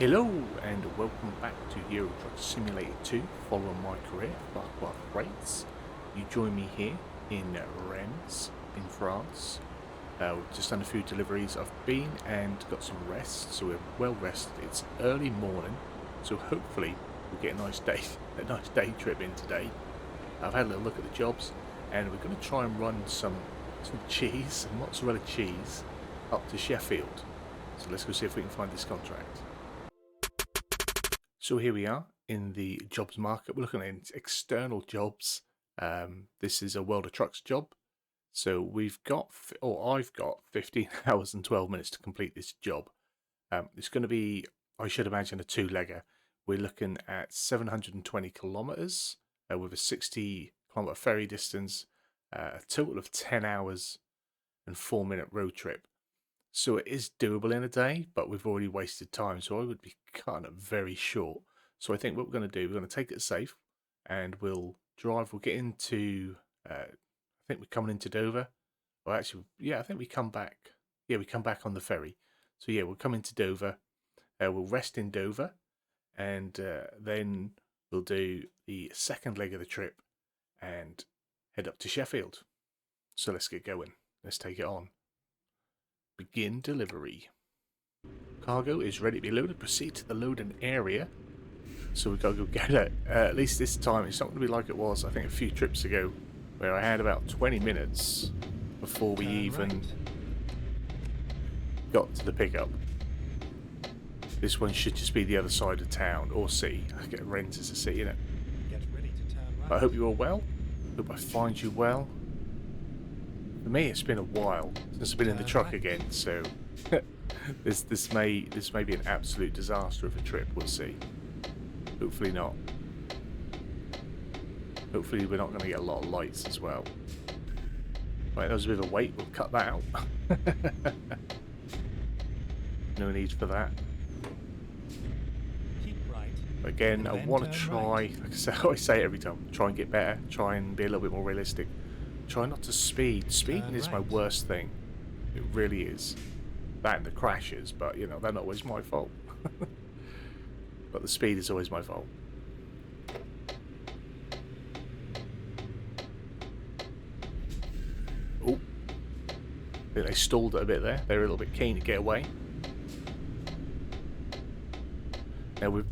Hello and welcome back to Euro Truck Simulator 2, following my career, FrostFlow Freights. You join me here in Rennes, in France. We've just done a few deliveries. I've been and got some rest, so we're well rested. It's early morning, so hopefully we'll get a nice day trip in today. I've had a little look at the jobs, and we're going to try and run some cheese, some mozzarella cheese, up to Sheffield. So let's go see if we can find this contract. So here we are in the jobs market. We're looking at external jobs. This is a World of Trucks job. So we've got, or I've got 15 hours and 12 minutes to complete this job. It's going to be, I should imagine, a two-legger. We're looking at 720 kilometers with a 60-kilometer ferry distance, a total of 10 hours and 4-minute road trip. So it is doable in a day, but we've already wasted time, so I would be kind of very short. So I think what we're going to do, we're going to take it safe, and we'll drive. We'll get into, I think we're coming into Dover. Or actually, yeah, I think we come back. Yeah, we come back on the ferry. So yeah, we'll come into Dover. We'll rest in Dover, and then we'll do the second leg of the trip and head up to Sheffield. So let's get going. Let's take it on. Begin delivery. Cargo is ready to be loaded. Proceed to the loading area. So we've got to go get it. At least this time it's not going to be like it was, I think, a few trips ago, where I had about 20 minutes before we even got to the pickup. This one should just be the other side of town, or sea. I get Rennes as a sea, innit? Get ready to turn right. I hope you're all well. Hope I find you well. For me, it's been a while since I've been in the truck again, so this may be an absolute disaster of a trip. We'll see. Hopefully not. Hopefully we're not going to get a lot of lights as well. Right, that was a bit of a wait. We'll cut that out. No need for that. Keep right. But again, I want to try, right. like I say every time, try and get better. Try and be a little bit more realistic. Try not to speed. Speeding is my worst thing. It really is. That and the crashes, but you know, they're not always my fault. But the speed is always my fault. Oh, I think they stalled it a bit there. They were a little bit keen to get away. Now we've...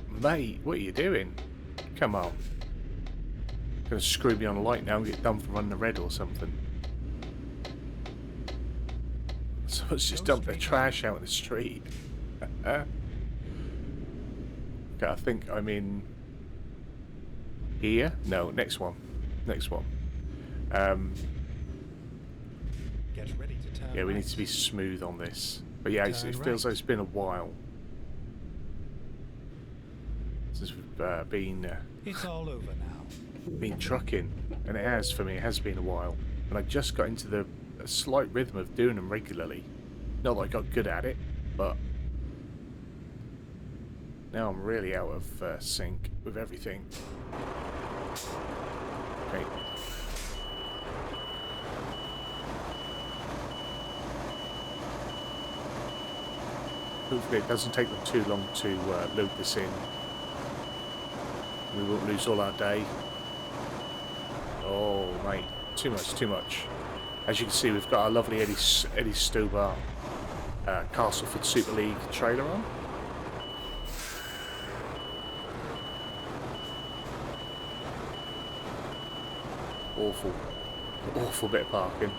Mate, what are you doing? Come on. Gonna screw me on a light now and get done for running the red or something. Someone's just dumped their trash out in the street. Okay, I think I'm in here. No, next one. Next one. Get ready to turn Yeah, we right. need to be smooth on this. But yeah, it feels like it's been a while since we've been It's all over now. been trucking, and it has for me. It has been a while, and I just got into the slight rhythm of doing them regularly. Not that I got good at it, but now I'm really out of sync with everything. Okay. Hopefully it doesn't take them too long to load this in. We won't lose all our day. Oh, mate. Too much, too much. As you can see, we've got our lovely Eddie Stobar Castleford Super League trailer on. Awful bit of parking.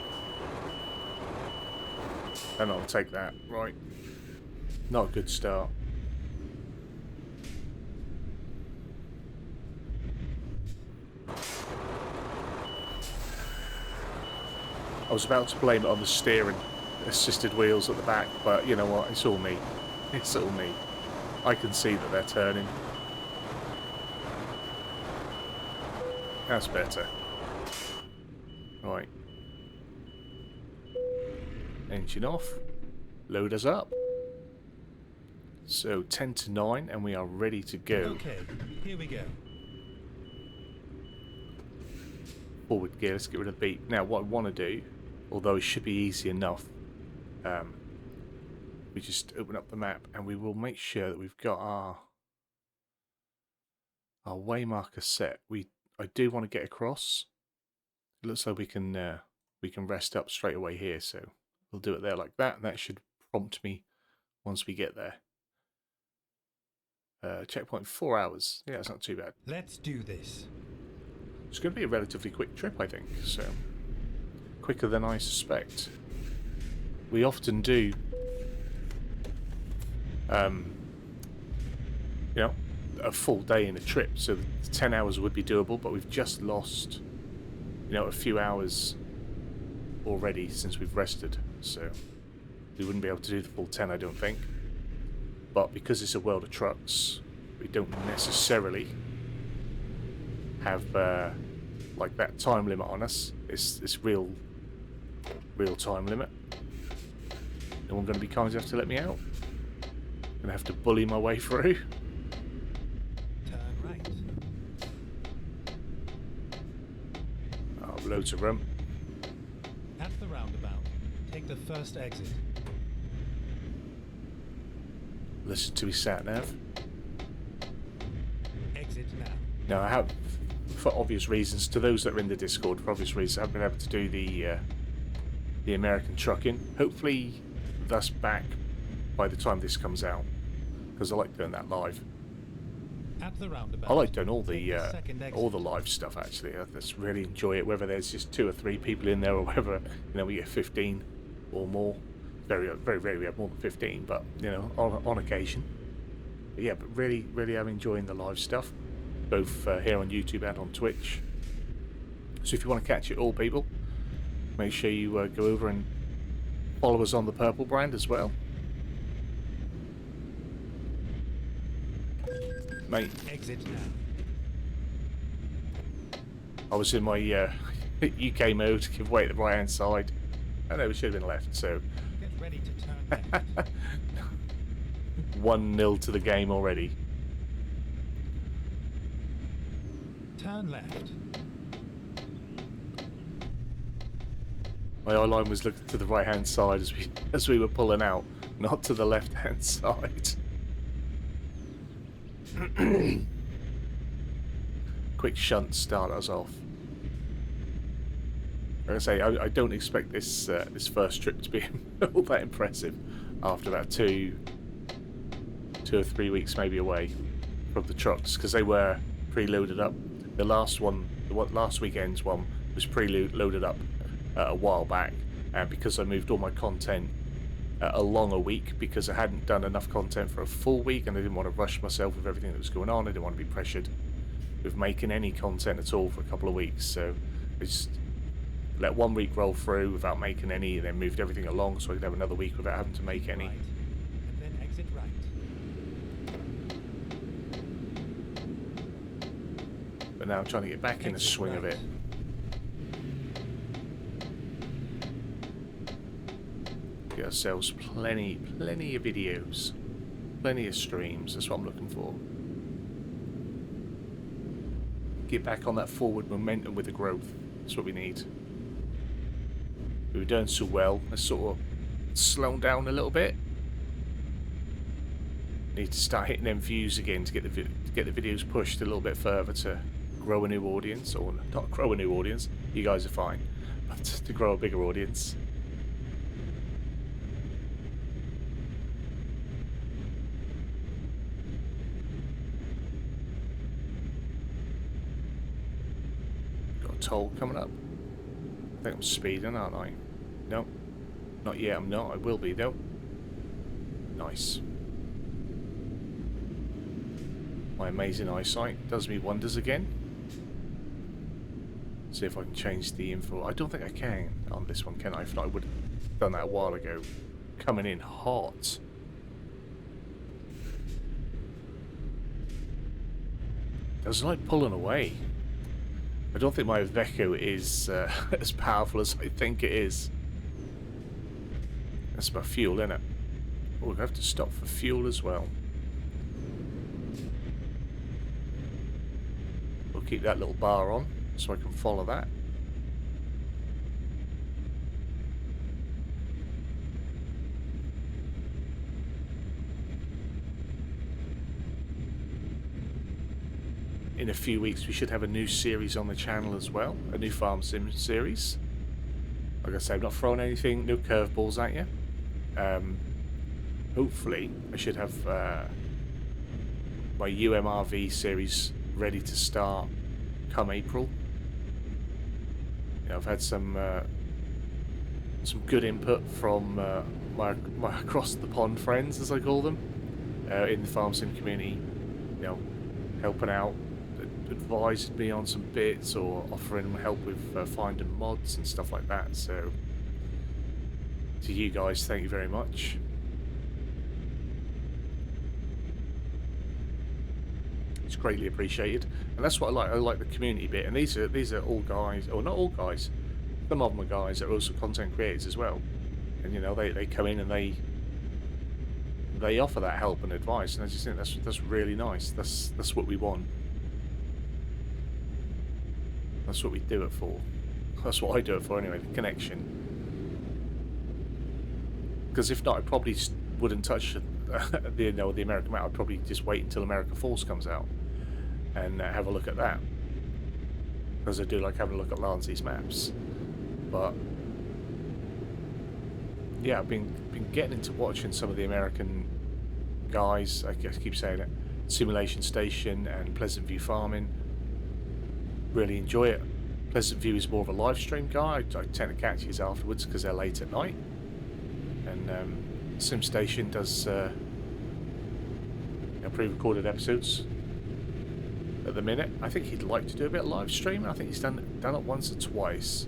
And I'll take that. Right. Not a good start. I was about to blame it on the steering assisted wheels at the back, but you know what? It's all me. It's all me. I can see that they're turning. That's better. Right. Engine off. Load us up. So 10 to 9 and we are ready to go. Okay, here we go. Forward gear, let's get rid of the beep. Now what I want to do, although it should be easy enough, we just open up the map and we will make sure that we've got our way marker set. I do want to get across. It looks like we can rest up straight away here, so we'll do it there like that, and that should prompt me once we get there. Checkpoint 4 hours. Yeah, it's not too bad. Let's do this. It's going to be a relatively quick trip, I think. So quicker than I suspect. We often do, you know, a full day in a trip. So the 10 hours would be doable, but we've just lost, you know, a few hours already since we've rested. So we wouldn't be able to do the full 10, I don't think. But because it's a world of trucks, we don't necessarily have like that time limit on us. It's real time limit. No one going to be kind enough to let me out. Going to have to bully my way through. Turn right. Oh, loads of room. At the roundabout, take the first exit. Listen to his sat nav. Exit now. Now I have, for obvious reasons, to those that are in the Discord, for obvious reasons, I've been able to do the American trucking. Hopefully that's back by the time this comes out, because I like doing that live. At the roundabout, I like doing all take the second exit. all the live stuff actually. I just really enjoy it, whether there's just 2 or 3 people in there or whether, you know, we get 15 or more. Very rarely we have more than 15, but you know, on occasion. But yeah, but really I'm enjoying the live stuff, both here on YouTube and on Twitch. So if you want to catch it all, people, make sure you go over and follow us on the Purple brand as well. Mate, Exit now. I was in my UK mode, give way at the right hand side. I know we should have been left, so Get ready to turn left. 1-0 to the game already. Turn left. My eye line was looking to the right hand side as we were pulling out, not to the left hand side. Quick shunt start us off. Like I say, I don't expect this this first trip to be all that impressive after about 2 or 3 weeks maybe away from the trucks, because they were pre-loaded up. The last one, last weekend's one, was pre-loaded up a while back, and because I moved all my content along a week, because I hadn't done enough content for a full week, and I didn't want to rush myself with everything that was going on. I didn't want to be pressured with making any content at all for a couple of weeks, so I just let 1 week roll through without making any, and then moved everything along so I could have another week without having to make any. Right. And then exit right. But now I'm trying to get back in the swing of it. Get ourselves plenty of videos, plenty of streams. That's what I'm looking for. Get back on that forward momentum with the growth. That's what we need. We were doing so well. Let's sort of slow down a little bit. Need to start hitting them views again to get the videos pushed a little bit further to grow a new audience, or not grow a new audience. You guys are fine, but to grow a bigger audience. Got a toll coming up. I think I'm speeding, aren't I? No, not yet. I'm not. I will be though. Nice. My amazing eyesight does me wonders again. See if I can change the info. I don't think I can on this one, can I? If not, I would have done that a while ago. Coming in hot. It was like pulling away. I don't think my Iveco is as powerful as I think it is. That's my fuel, isn't it? Oh, we'll have to stop for fuel as well. We'll keep that little bar on so I can follow that. in a few weeks we should have a new series on the channel as well, a new farm sim series. Like I say, I'm not throwing anything, no curveballs at you. Hopefully I should have my UMRV series ready to start come April. You know, I've had some good input from my across the pond friends, as I call them, in the farm sim community. You know, helping out, advised me on some bits, or offering help with finding mods and stuff like that. So, to you guys, thank you very much. It's greatly appreciated, and that's what I like. I like the community bit, and these are all guys, or not all guys. Some of them are guys that are also content creators as well, and you know they come in and they offer that help and advice, and I just think that's really nice. That's what we want. That's what we do it for. That's what I do it for anyway. The connection. Because if not, I probably wouldn't touch the American map. I'd probably just wait until America Falls comes out and have a look at that. Because I do like having a look at Lance's maps. But yeah, I've been getting into watching some of the American guys. I guess I keep saying it. Simulation Station and Pleasant View Farming. Really enjoy it. Pleasant View is more of a live stream guy. I tend to catch his afterwards because they're late at night. And SimStation does pre-recorded episodes at the minute. I think he'd like to do a bit of live streaming. I think he's done it once or twice.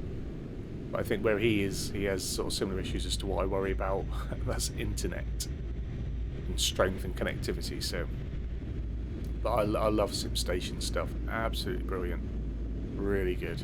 But I think where he is, he has sort of similar issues as to what I worry about. That's internet and strength and connectivity. So, but I love SimStation stuff. Absolutely brilliant. Really good.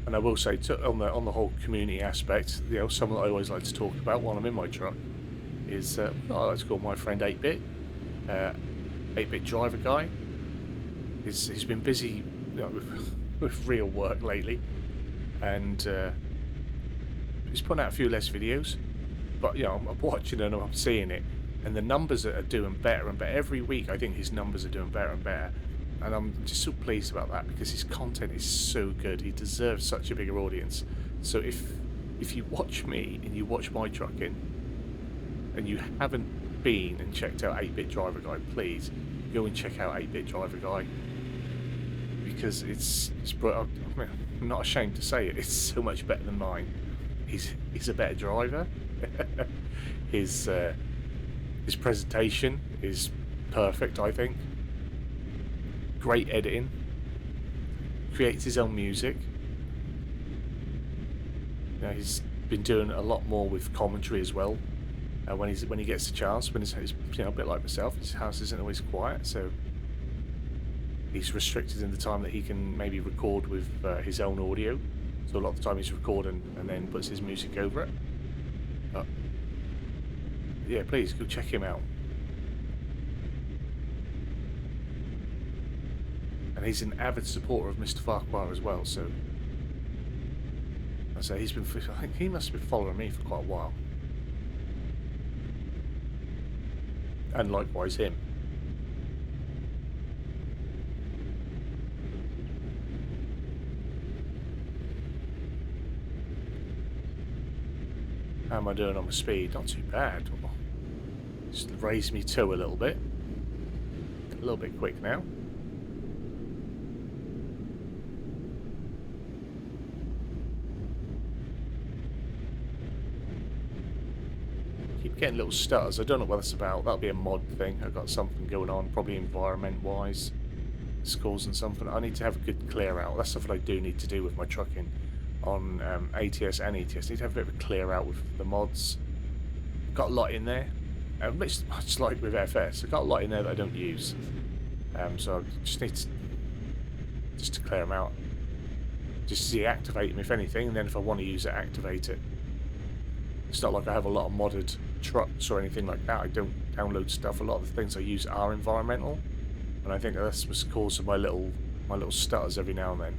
And I will say, on the whole community aspect, you know, something that I always like to talk about while I'm in my truck is I like to call my friend 8-Bit, 8-Bit driver guy. He's been busy, you know, with real work lately, and he's putting out a few less videos. But you know, I'm watching and I'm seeing it, and the numbers are doing better and better every week. I think his numbers are doing better and better. And I'm just so pleased about that because his content is so good. He deserves such a bigger audience. So if you watch me and you watch my trucking and you haven't been and checked out 8-Bit Driver Guy, please go and check out 8-Bit Driver Guy, because it's I'm not ashamed to say it. It's so much better than mine. He's a better driver. His presentation is perfect, I think. Great editing. Creates his own music. You know, he's been doing a lot more with commentary as well. When he gets the chance, when he's you know, a bit like myself, his house isn't always quiet, so he's restricted in the time that he can maybe record with his own audio. So a lot of the time he's recording and then puts his music over it. But yeah, please go check him out. And he's an avid supporter of MrFarquar as well, so I say I think he must have been following me for quite a while. And likewise him. How am I doing on my speed? Not too bad. Just raised me toe a little bit. A little bit quick now. Getting little stutters. I don't know what that's about. That'll be a mod thing. I've got something going on, probably environment wise. It's causing something. I need to have a good clear out. That's something I do need to do with my trucking on ATS and ETS. I need to have a bit of a clear out with the mods. Got a lot in there. Much like with FS, I've got a lot in there that I don't use. So I just need to clear them out. Just deactivate them if anything, and then if I want to use it, activate it. It's not like I have a lot of modded trucks or anything like that. I don't download stuff. A lot of the things I use are environmental, and I think that's what's causing my little my little stutters every now and then.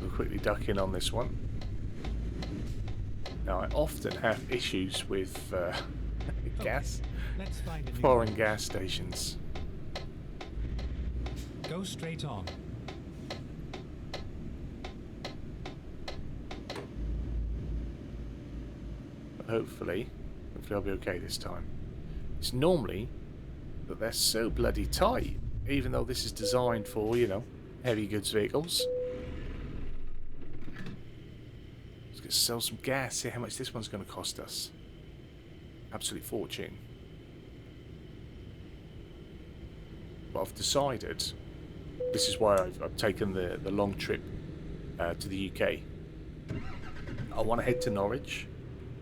We'll quickly duck in on this one. Now, I often have issues with gas, Let's find a new foreign route. gas stations. Go straight on. But hopefully I'll be okay this time. It's normally that they're so bloody tight, even though this is designed for, you know, heavy goods vehicles. Let's go sell some gas, see how much this one's going to cost us. Absolute fortune. But I've decided, this is why I've taken the long trip to the UK. I want to head to Norwich,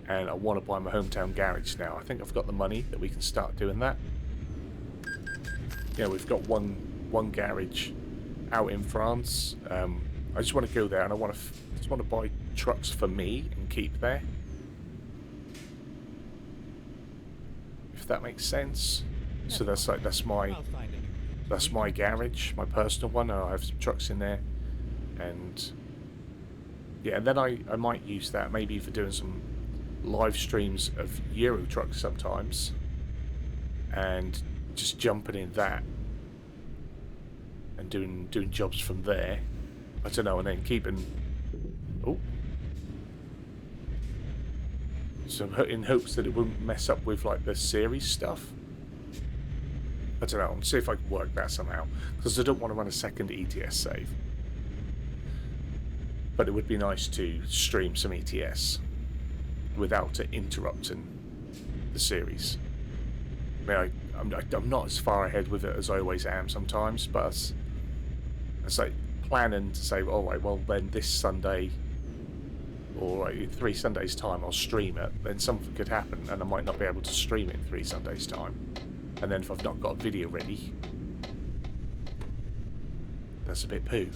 and I want to buy my hometown garage now. I think I've got the money that we can start doing that. Yeah, we've got one garage out in France. I just want to go there, and I just want to buy trucks for me and keep there. If that makes sense. So that's I'll find a new that's my garage, my personal one, and I have some trucks in there. And yeah, and then I might use that maybe for doing some live streams of Euro trucks sometimes, and just jumping in that and doing jobs from there. I don't know, and then keeping so in hopes that it wouldn't mess up with like the series stuff. I don't know, I'll see if I can work that somehow, because I don't want to run a second ETS save. But it would be nice to stream some ETS without it interrupting the series. I mean, I'm not as far ahead with it as I always am sometimes, but it's like planning to say, all right, well then this Sunday, or in 3 Sundays time I'll stream it, then something could happen and I might not be able to stream it in 3 Sundays time. And then if I've not got a video ready, that's a bit poo.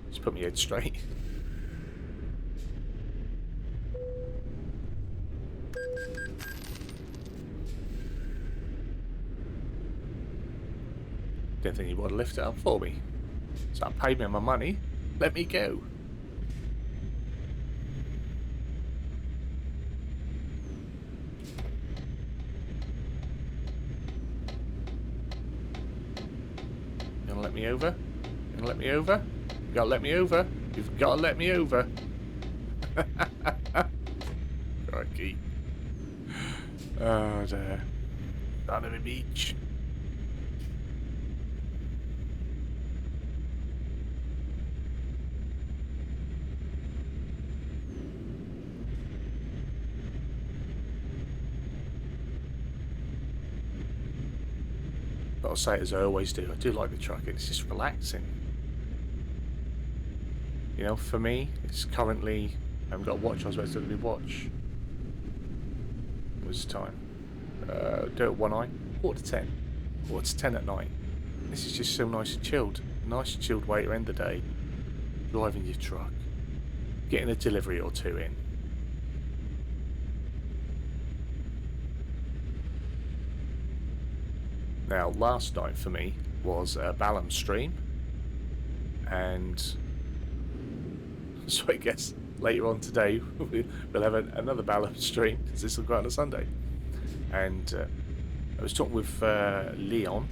Just put my head straight. Didn't think you would lift it up for me. So I paid me my money. Let me go. You gonna let me over? You gonna let me over? You gotta let me over. You've gotta let me over. Crikey. Oh dear. Down at the beach. But I'll say it as I always do. I do like the truck. It's just relaxing. You know, for me, it's currently... I haven't got a watch. I was about to do a watch. What was the time? Do it one eye. 9:45. 9:45 at night. This is just so nice and chilled. Nice and chilled way to end the day. Driving your truck. Getting a delivery or two in. Now, last night for me was a Balam stream, and so I guess later on today we'll have another Balam stream, because this will go out on a Sunday. And I was talking with Leon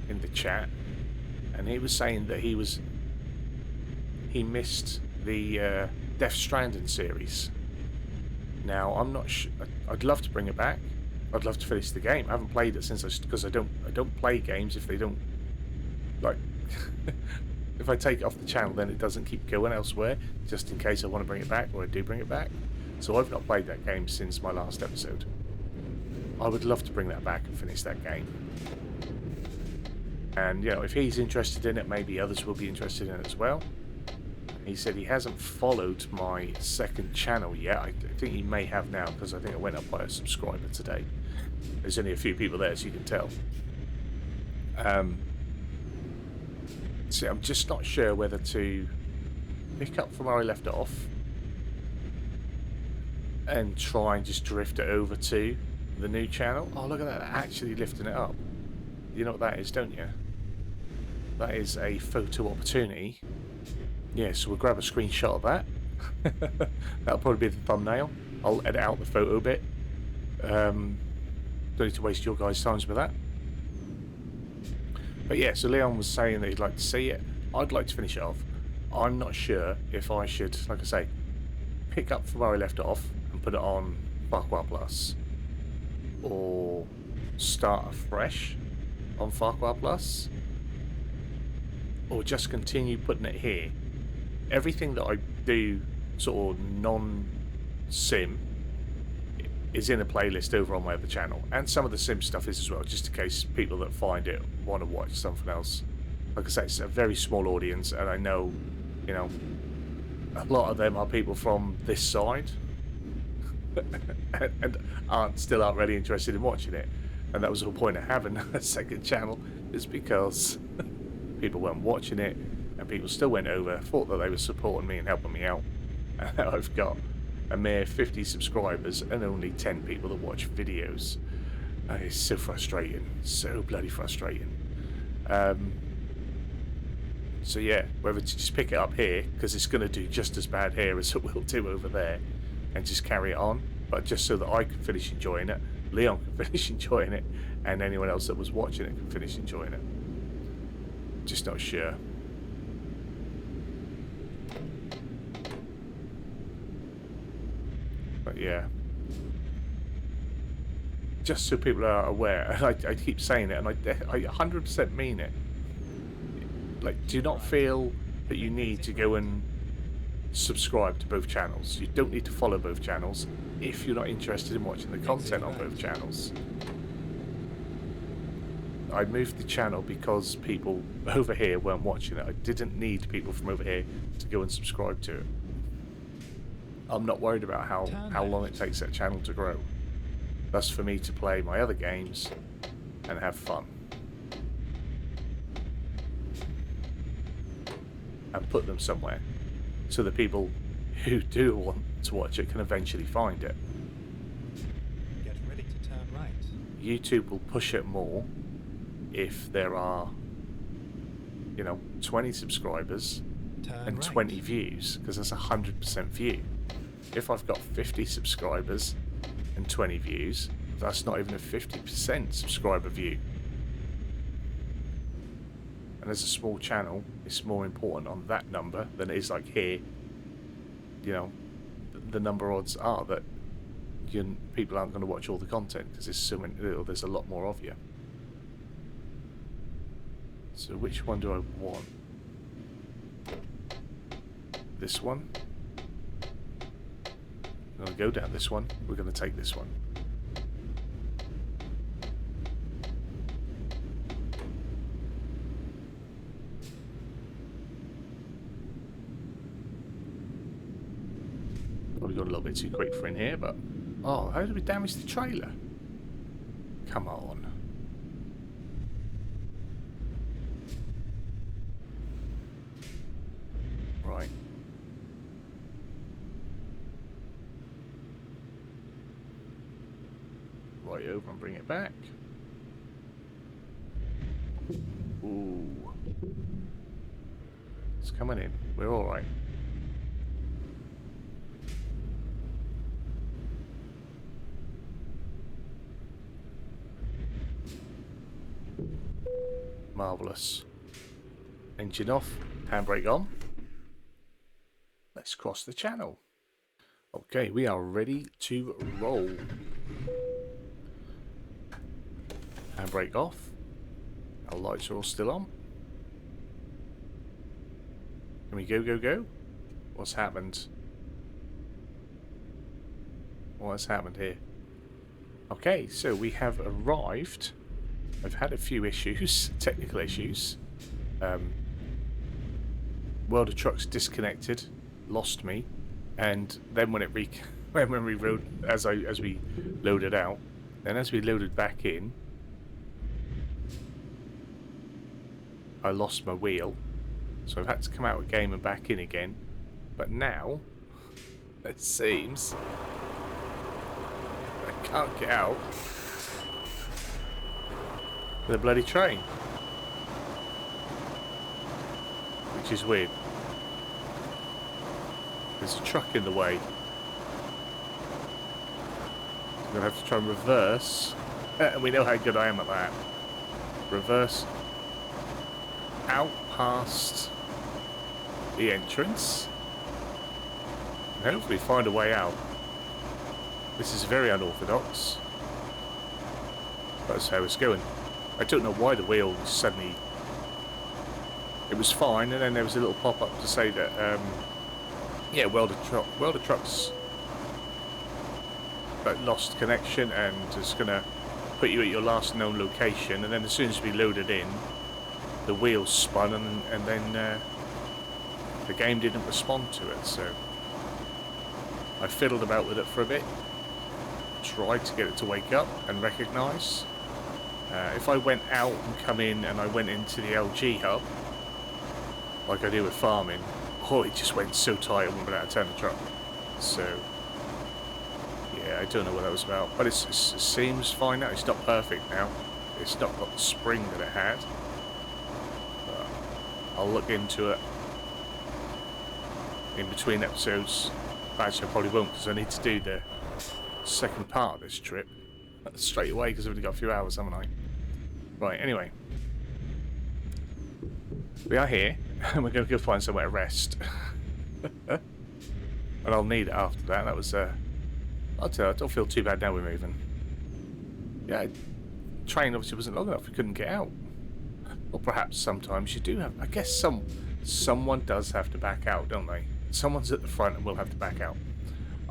in the chat, and he was saying that he missed the Death Stranding series. Now, I'm not sure. I'd love to bring it back. I'd love to finish the game. I haven't played it since because I don't play games if they don't, like, if I take it off the channel, then it doesn't keep going elsewhere, just in case I want to bring it back, or I do bring it back. So I've not played that game since my last episode. I would love to bring that back and finish that game. And, you know, if he's interested in it, maybe others will be interested in it as well. He said he hasn't followed my second channel yet. I think he may have now, because I think it went up by a subscriber today. There's only a few people there, so you can tell. See, I'm just not sure whether to pick up from where I left off and try and just drift it over to the new channel. Oh, look at that, actually lifting it up. You know what that is, don't you? That is a photo opportunity. Yeah, so we'll grab a screenshot of that. That'll probably be the thumbnail. I'll edit out the photo bit. Don't need to waste your guys' time with that. But yeah, so Leon was saying that he'd like to see it. I'd like to finish it off. I'm not sure if I should, like I say, pick up from where I left off and put it on Farquar Plus, or start afresh on Farquar Plus, or just continue putting it here. Everything that I do sort of non-sim is in a playlist over on my other channel, and some of the sim stuff is as well, just in case people that find it want to watch something else. Like I say, it's a very small audience, and I know, you know, a lot of them are people from this side and aren't really interested in watching it. And that was the whole point of having a second channel, is because people weren't watching it, and people still went over, thought that they were supporting me and helping me out. And now I've got a mere 50 subscribers and only 10 people that watch videos. It's so frustrating, so bloody frustrating. So yeah, whether to just pick it up here, because it's going to do just as bad here as it will do over there, and just carry it on, but just so that I can finish enjoying it, Leon can finish enjoying it, and anyone else that was watching it can finish enjoying it. Just not sure. But yeah, just so people are aware, and I keep saying it, and I 100% mean it. Like, do not feel that you need to go and subscribe to both channels. You don't need to follow both channels if you're not interested in watching the content on both channels. I moved the channel because people over here weren't watching it. I didn't need people from over here to go and subscribe to it. I'm not worried about how long it takes that channel to grow. That's for me to play my other games and have fun. And put them somewhere so that people who do want to watch it can eventually find it. Get ready to turn right. YouTube will push it more if there are, you know, 20 subscribers and 20 views, because that's 100% view. If I've got 50 subscribers and 20 views, that's not even a 50% subscriber view. And as a small channel, it's more important on that number than it is like here. You know, the number odds are that people aren't going to watch all the content because there's so many, there's a lot more of you. So which one do I want? This one? I'm going to go down this one. We're going to take this one. Probably got a little bit too quick for in here, but... Oh, how did we damage the trailer? Come on. Right. Right over and bring it back. Ooh. It's coming in. We're alright. Marvellous. Engine off, handbrake on. Let's cross the channel. Okay, we are ready to roll. Handbrake off. Our lights are all still on. Can we go, go, go? What's happened? What's happened here? Okay, so we have arrived. I've had a few issues, technical issues. World of Trucks disconnected, lost me, and then when it when we rode as we loaded out, then as we loaded back in, I lost my wheel, so I've had to come out of the game and back in again, But now, it seems I can't get out the bloody train. Which is weird. There's a truck in the way. I'm going to have to try and reverse. And we know how good I am at that. Reverse out past the entrance. And hopefully find a way out. This is very unorthodox. That's how it's going. I don't know why the wheel suddenly... It was fine, and then there was a little pop-up to say that, yeah, welder trucks lost connection and it's going to put you at your last known location, and then as soon as we loaded in, the wheels spun, and then the game didn't respond to it, so I fiddled about with it for a bit, tried to get it to wake up and recognise. If I went out and come in and I went into the LG hub, like I do with farming, oh, it just went so tight I wouldn't be able to turn the truck. So, yeah, I don't know what that was about. But it seems fine now. It's not perfect now. It's not got the spring that it had. But I'll look into it in between episodes. Actually, I probably won't, because I need to do the second part of this trip straight away, because I've only got a few hours, haven't I? Right, anyway. We are here, and we're going to go find somewhere to rest. And I'll need it after that. That was, I'll tell you, I don't feel too bad now we're moving. Yeah, train obviously wasn't long enough, we couldn't get out. Or perhaps sometimes you do have, I guess someone does have to back out, don't they? Someone's at the front and will have to back out.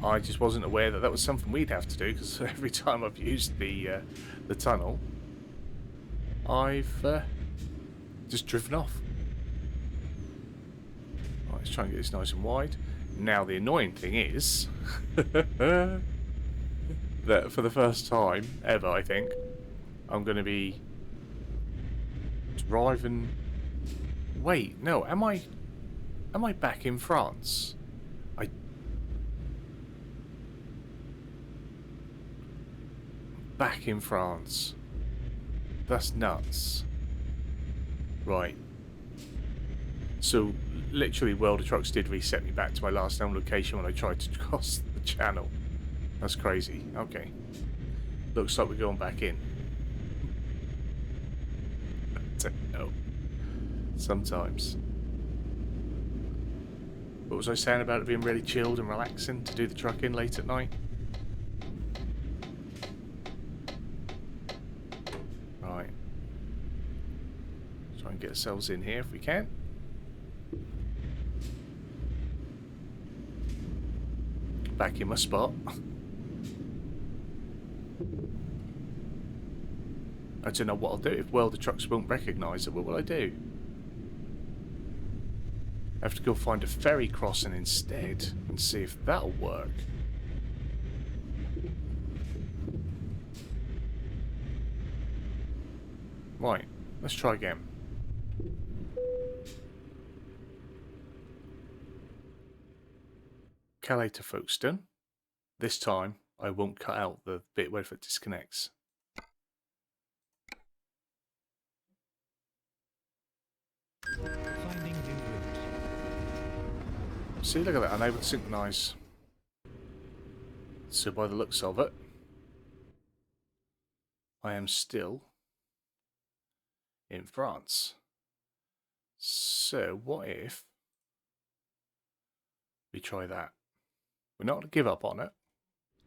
I just wasn't aware that that was something we'd have to do, because every time I've used the tunnel, I've just driven off. Right, let's try and get this nice and wide. Now the annoying thing is that for the first time ever, I think, I'm going to be driving... Wait, no, am I back in France? Back in France. That's nuts. Right. So, literally, Welder Trucks did reset me back to my last known location when I tried to cross the channel. That's crazy. Okay. Looks like we're going back in. I don't know. Sometimes. What was I saying about it being really chilled and relaxing to do the truck in late at night? Right. Try and get ourselves in here if we can. Back in my spot. I don't know what I'll do if Welder Trucks won't recognise it. What will I do? I have to go find a ferry crossing instead and see if that'll work. Right, let's try again. Calais to Folkestone. This time, I won't cut out the bit where it disconnects. Finding new route. See, look at that, unable to synchronise. So by the looks of it, I am still in France. So what if we try that? We're not going to give up on it.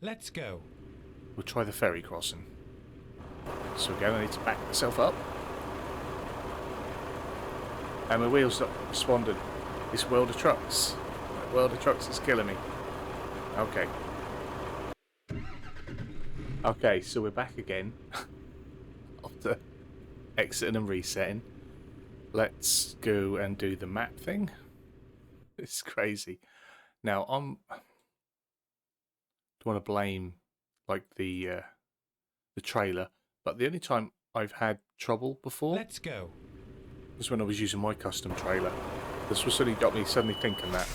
Let's go. We'll try the ferry crossing. So again, I need to back myself up. And my wheel's not responding. This Welder Trucks. Welder Trucks is killing me. Okay. Okay, so we're back again. After exiting and resetting. Let's go and do the map thing. It's crazy. Now, don't want to blame like the trailer, but the only time I've had trouble before Let's go. was when I was using my custom trailer. This was suddenly got me thinking that.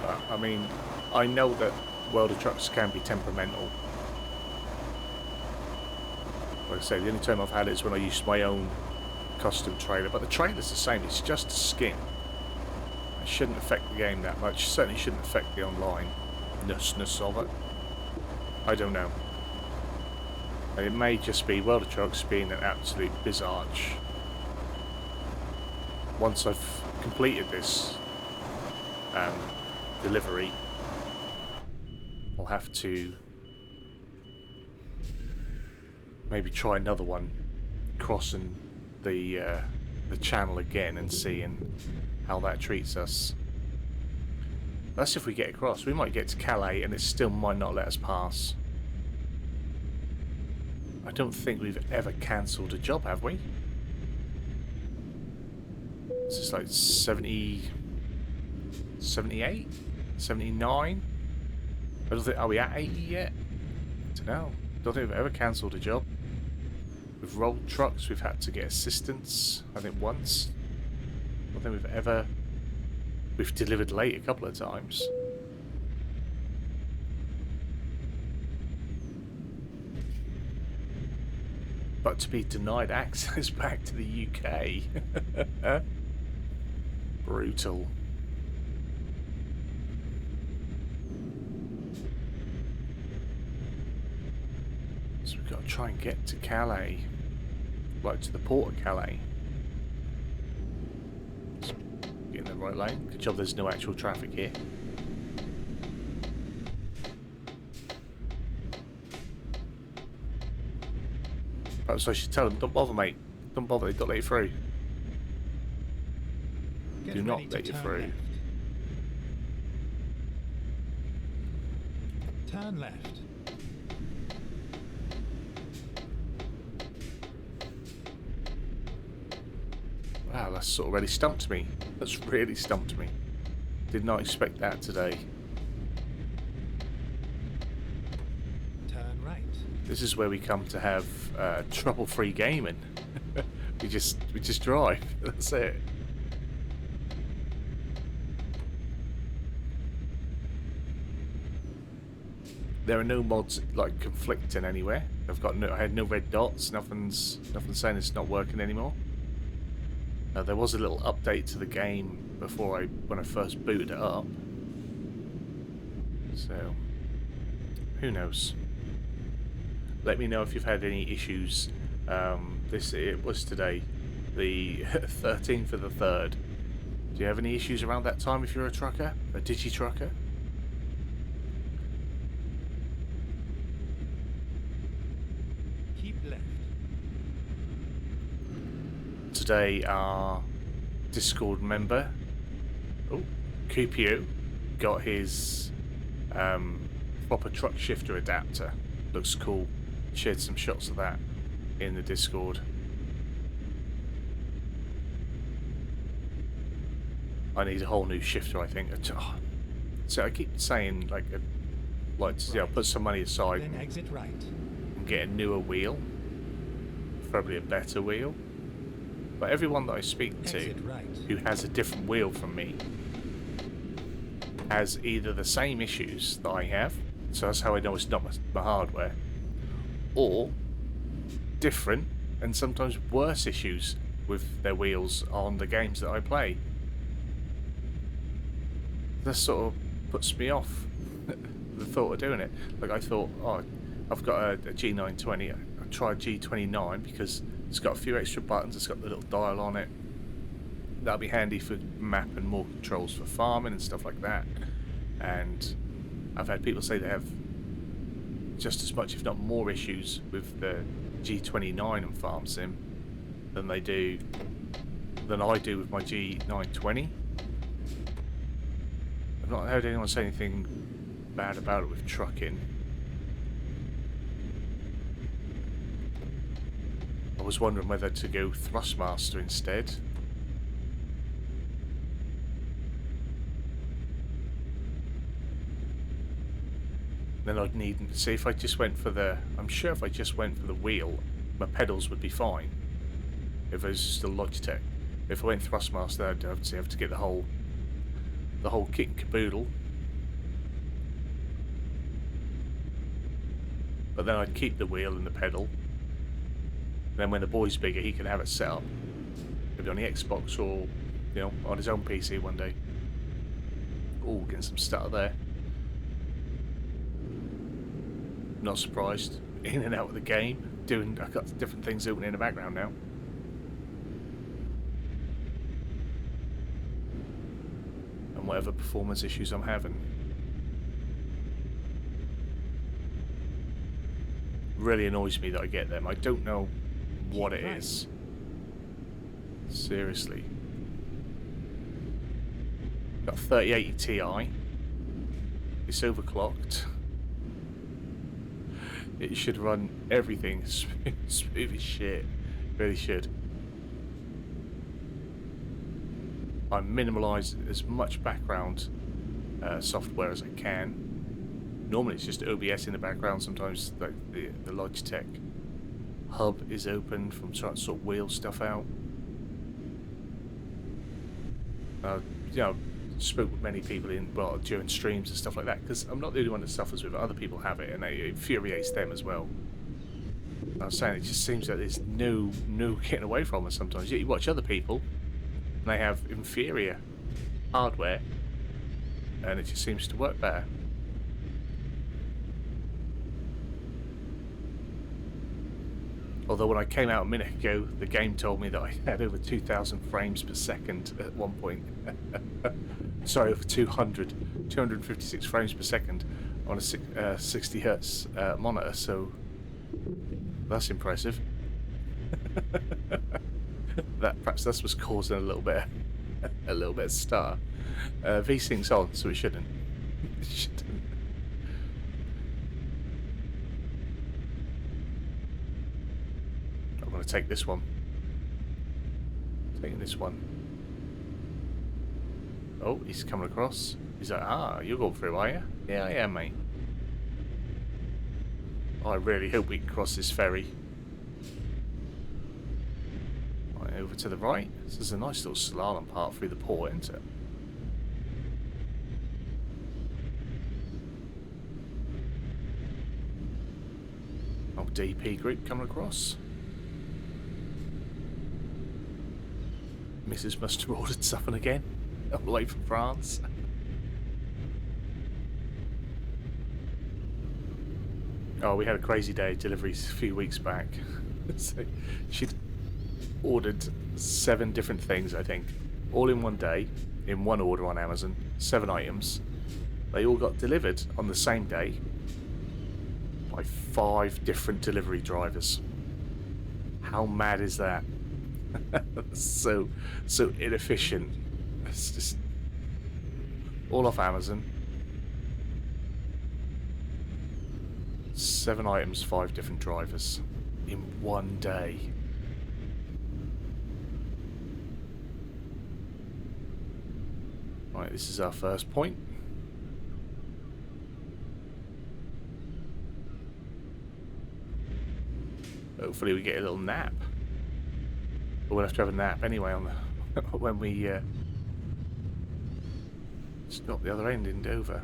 But, I mean, I know that World of Trucks can be temperamental. Like I say, the only time I've had it is when I used my own custom trailer. But the trailer's the same, it's just a skin. It shouldn't affect the game that much. Certainly shouldn't affect the online-ness of it. I don't know. It may just be World of Trucks being an absolute bizarre. Once I've completed this delivery, I'll have to maybe try another one, crossing the channel again and seeing how that treats us. That's if we get across. We might get to Calais and it still might not let us pass. I don't think we've ever cancelled a job, have we? This is like 70, 78, 79. I don't think. Are we at 80 yet? I don't know. Don't think we've ever cancelled a job. With rolled trucks, we've had to get assistance. I think once. I don't think we've ever. We've delivered late a couple of times. But to be denied access back to the UK. Brutal. So we've got to try and get to Calais. Like to the port of Calais. So get in the right lane. Good job there's no actual traffic here. Perhaps I should tell them, don't bother, mate. Don't bother, they don't let you through. Do not let you through. Left. Turn left. Wow, that's sort of really stumped me. That's really stumped me. Did not expect that today. Turn right. This is where we come to have trouble-free gaming. we just drive. That's it. There are no mods like conflicting anywhere. I had no red dots. Nothing's saying it's not working anymore. There was a little update to the game before when I first booted it up. So who knows? Let me know if you've had any issues. It was today, the 13th of the 3rd. Do you have any issues around that time if you're a trucker, a digi-trucker? Keep left. Today, our Discord member, QPU, got his proper truck shifter adapter. Looks cool. Shared some shots of that in the Discord. I need a whole new shifter, I think. So I keep saying, like to put some money aside Then exit right. and get a newer wheel, probably a better wheel. But everyone that I speak to who has a different wheel from me has either the same issues that I have, so that's how I know it's not my hardware, or different and sometimes worse issues with their wheels on the games that I play. That sort of puts me off the thought of doing it. Like I thought, I've got a G920. I tried G29 because it's got a few extra buttons. It's got the little dial on it. That'll be handy for mapping more controls for farming and stuff like that. And I've had people say they have just as much, if not more, issues with the G29 and Farm Sim than I do with my G920. I've not heard anyone say anything bad about it with trucking. I was wondering whether to go Thrustmaster instead. Then I'd need, see if I just went for the, I'm sure if I just went for the wheel, my pedals would be fine. If it was just a Logitech. If I went Thrustmaster, I'd obviously have to get the whole kit and caboodle, but then I'd keep the wheel and the pedal. And then when the boy's bigger, he can have it set up, maybe on the Xbox or, you know, on his own PC one day. Oh, getting some stutter there. Not surprised. In and out of the game. I've got different things open in the background now. And whatever performance issues I'm having. Really annoys me that I get them. I don't know what it is. Seriously. Got 3080 Ti. It's overclocked. It should run everything smooth as shit. Really should. I minimalise as much background software as I can. Normally it's just OBS in the background. Sometimes like the Logitech hub is open from trying to sort of wheel stuff out. You know, spoke with many people during streams and stuff like that, because I'm not the only one that suffers with it. Other people have it, and it infuriates them as well. I was saying, it just seems that there's no getting away from it sometimes. Yet you watch other people, and they have inferior hardware, and it just seems to work better. Although when I came out a minute ago, the game told me that I had over 2,000 frames per second at one point. Sorry, over 256 frames per second on a 60 hertz monitor, so that's impressive. Perhaps that's what's causing a little bit of stutter. V-Sync's on, so it shouldn't. It shouldn't. I'm going to take this one. Taking this one. Oh, he's coming across. He's like, ah, you're going through, are you? Yeah, I am, mate. I really hope we can cross this ferry. Right, over to the right. This is a nice little slalom part through the port, isn't it? Oh, DP group coming across. Mrs. must have ordered something again. All the way from France. Oh, we had a crazy day of deliveries a few weeks back. So she'd ordered 7 different things, I think, all in one day, in one order on Amazon. 7 items. They all got delivered on the same day by 5 different delivery drivers. How mad is that? so inefficient. It's just all off Amazon. 7 items, 5 different drivers in one day. Right, this is our first point. Hopefully we get a little nap. But we'll have to have a nap anyway on the when we stop the other end in Dover.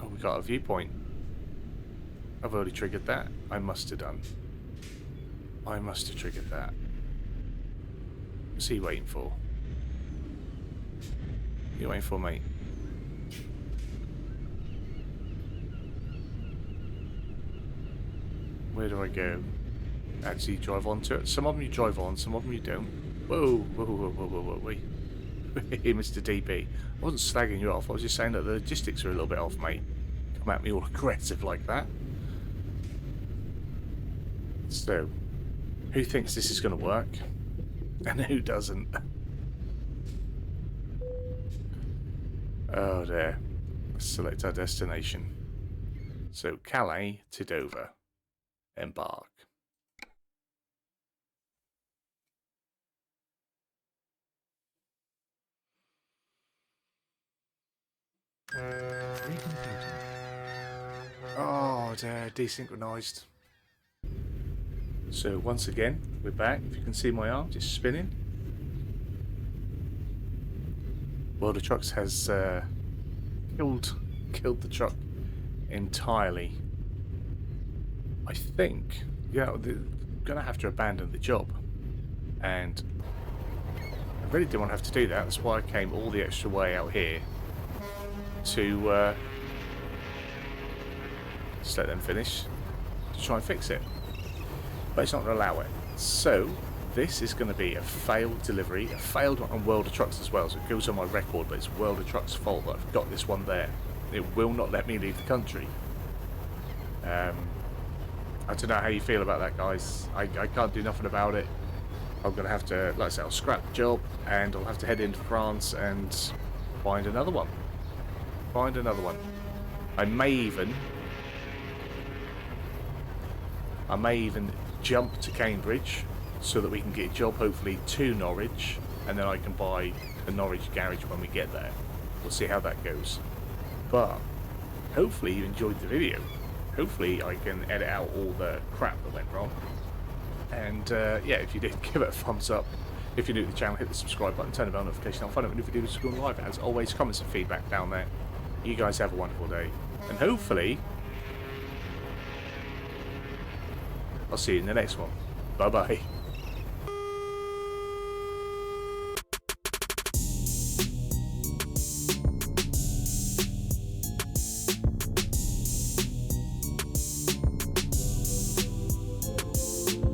Oh, we got a viewpoint. I've already triggered that. I must have done. I must have triggered that. What's he waiting for? You waiting for, mate? Where do I go? Actually drive onto it. Some of them you drive on, some of them you don't. Whoa, whoa, whoa, whoa, whoa, whoa, wait. Hey, Mr. DB. I wasn't slagging you off, I was just saying that the logistics are a little bit off, mate. Come at me all aggressive like that. So, who thinks this is going to work? And who doesn't? Oh, there. Let's select our destination. So, Calais to Dover. Embark. Oh, they're desynchronized. So once again, we're back. If you can see my arm just spinning. World of Trucks has killed the truck entirely. I think, yeah, they're gonna have to abandon the job, and I really didn't want to have to do that. That's why I came all the extra way out here to just let them finish to try and fix it. But it's not going to allow it. So this is going to be a failed delivery, a failed one on World of Trucks as well. So it goes on my record, but it's World of Trucks' fault that I've got this one there. It will not let me leave the country. I don't know how you feel about that, guys. I can't do nothing about it. I'm going to have to, like I said, I'll scrap the job and I'll have to head into France and find another one. I may even jump to Cambridge so that we can get a job hopefully to Norwich, and then I can buy the Norwich garage when we get there. We'll see how that goes. But hopefully you enjoyed the video. Hopefully I can edit out all the crap that went wrong. And yeah, if you did, give it a thumbs up. If you're new to the channel, hit the subscribe button, turn the bell notification on. Find out when new videos are going live. As always, comments and feedback down there. You guys have a wonderful day. And hopefully I'll see you in the next one. Bye bye.